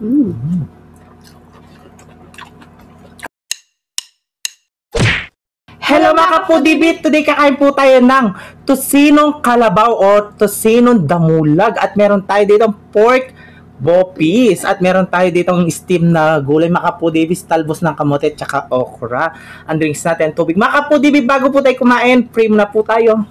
Hello mga kapudibit! Today kakain po tayo ng tosinong kalabaw o tosinong damulag. At meron tayo ditong pork bopis. At meron tayo ditong steam na gulay mga kapudibit, talbos ng kamote at saka okra. Ang drinks natin, tubig. Mga kapudibit, bago po tayo kumain, pray muna po tayo.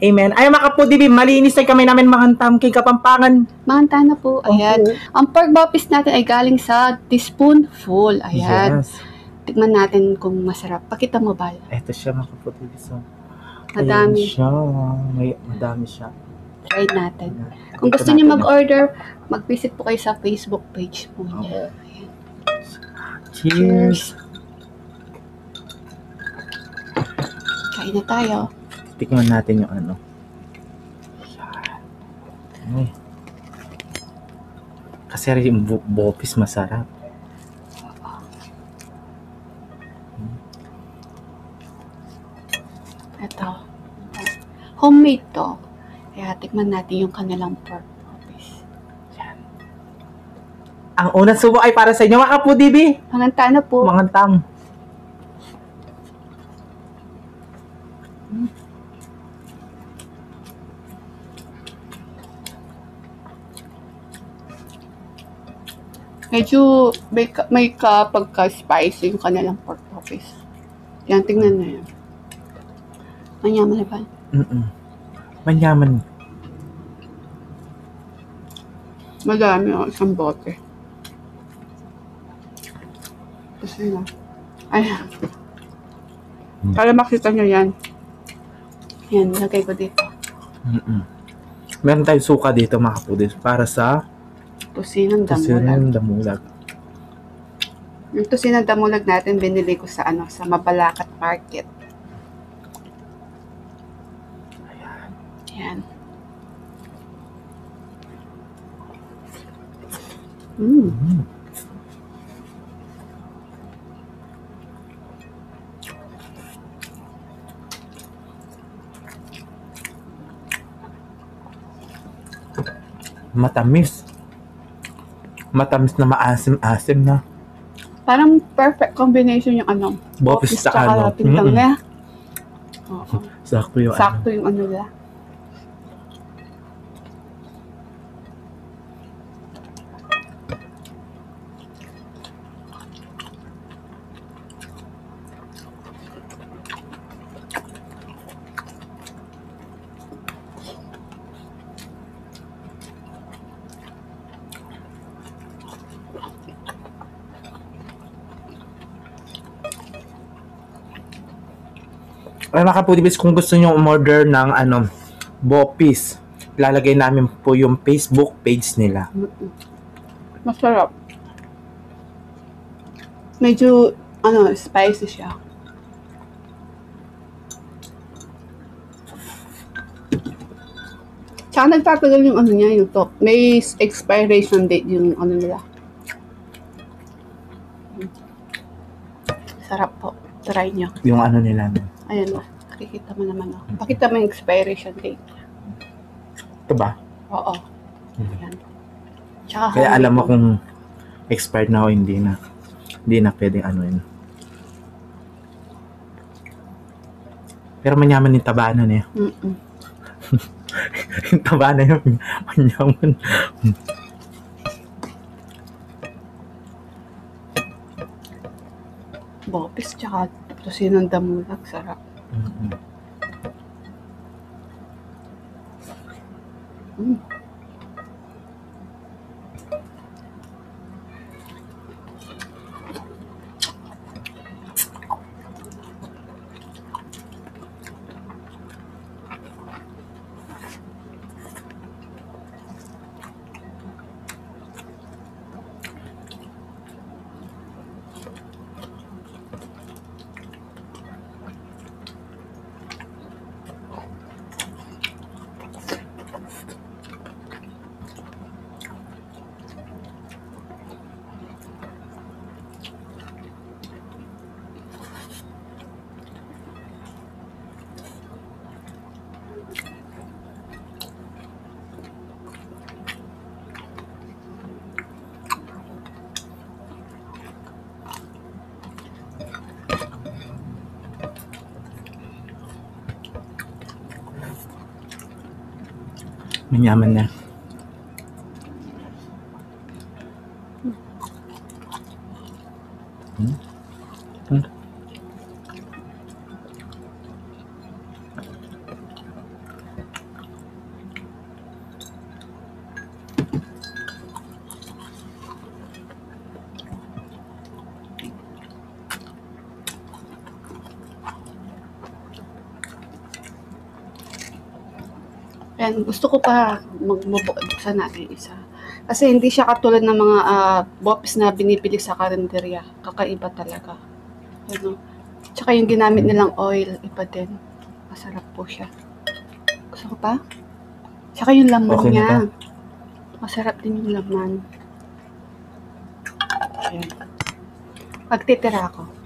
Amen. Ay mga kapudibit, malinis na kami namin mangantam kay Kapampangan. Manganta na po. Ayan. Ang pork bopis natin ay galing sa teaspoonful. Ayan. Yes. Tikman natin kung masarap. Pakita mo ba? Ito siya mga kapudibit. So, Madami. siya. Madami siya. Try natin. Kung gusto niyo mag-order, mag-visit po kayo sa Facebook page po niya. Ayan. Cheers! Kain na tayo. Tikman natin yung ano. Ay. Kasi rin yung bopis masarap. Ito. Homemade to. Kaya tikman natin yung kanilang pork bopis. Yan. Ang unang subo ay para sa inyo mga kapudibi. Manganta na po. Mangantam. Medyo may kapagka-spicy yung kanilang pork bopis. Yan, tingnan na yan. Manyaman na ba? Manyaman. Madami o, isang bote. Kasi na. Ayan. Para makita nyo yan. Yan, lagay ko dito. Meron tayong suka dito mga kapudis para sa Tosinong damulag. Yung tosinong damulag natin, binili ko sa sa Mabalacat Market. Ayan. Matamis. Matamis na maasim-asim na. Parang perfect combination yung bopis sa pintang na. Oo. Sakto yung Sakto yung nila. Ay mga kapudibis, kung gusto nyo umorder ng bopis, ilalagay namin po yung Facebook page nila. Masarap. Medyo, spicy siya. Tsaka nagtatagal yung niya, yung top. May expiration date yung nila. Sarap po. Try nyo. Yung nila. Ayan o. Nakikita mo naman o. Pakita mo yung expiration date. Ito ba? Oo. Ayan. Tsaka kaya alam mo kung expired na o hindi na. Hindi na pwedeng yun. Pero manyaman yung tabanan eh. Yung tabanan yung manyaman. Bopis tsaka tosinong damulag. Sarap. Manyaman na. Ayan, gusto ko pa magbubuksan natin isa. Kasi hindi siya katulad ng mga bopis na binibili sa karinderya. Kakaiba talaga. Ano? Tsaka yung ginamit nilang oil, iba din. Masarap po siya. Gusto ko pa? Tsaka yung laman Okay na niya. ba? Masarap din yung laman. Ayan. Pagtitira ako.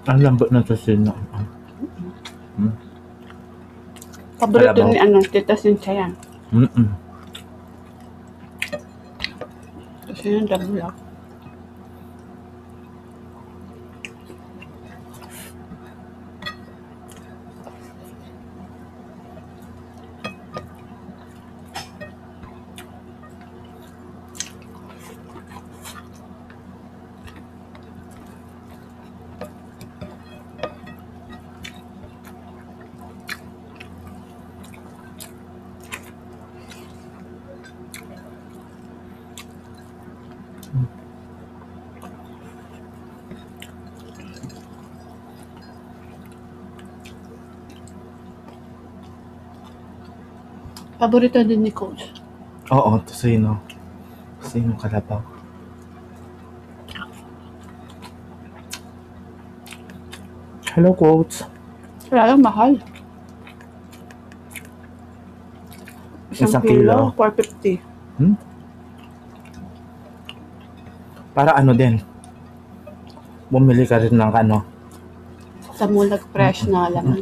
Ang lambot ng tosino. Paborito Kalabaw. ni Tita Cynthia yan. Kasi yung damula. Paborito din ni Coach. Oo, tosino. Tosino kalabaw. Hello, Coach. Wala lang, mahal. Isang kilo. 450. Para ano din. Bumili ka rin ng ano. Sa mulag fresh na laman.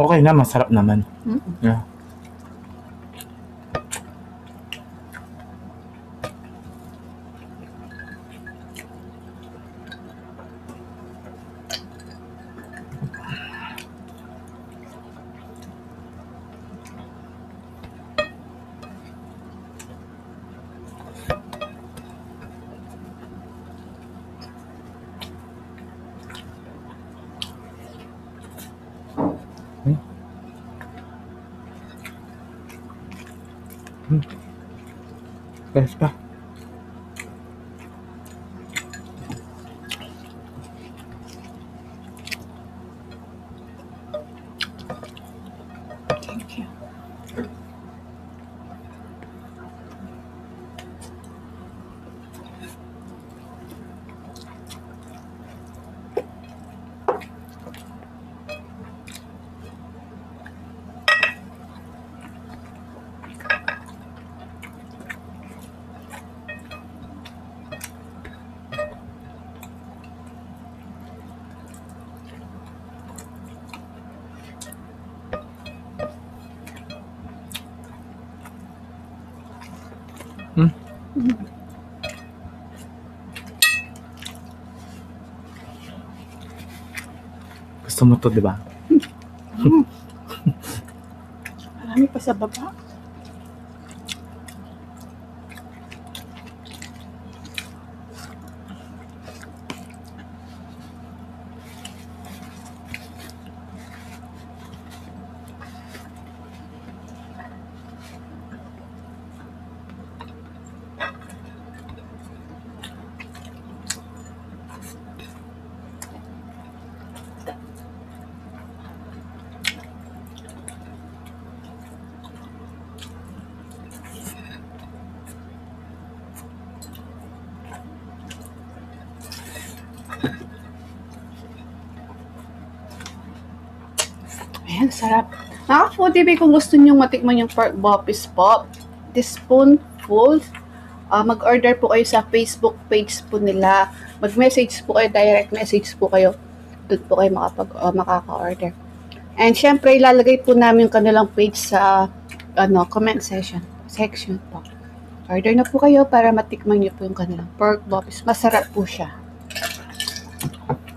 Okay na, masarap naman. Yeah. Guys pa. Thank you. Gusto mo to, di ba? Marami pa sa baba. Ayan, sarap. Foodie kung gusto nyo matikman yung pork bopis pop, teaspoonful mag-order po kayo sa Facebook page po nila. Mag-message po kayo, direct message po kayo. Doon po kayo makaka-order. And syempre, ilalagay po namin yung kanilang page sa comment section po. Order na po kayo para matikman niyo po yung kanilang pork boppies. Masarap po siya.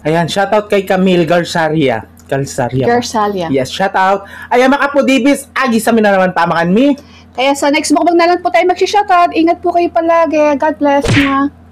Ayan, shoutout kay Camille Garzaria. Garzalia. Yes, shoutout. Ayan mga kapudibis, agi sa na naman pamakan mi. Kaya sa next mukbang na lang po tayo mag-shoutout. Ingat po kayo palagi. God bless na.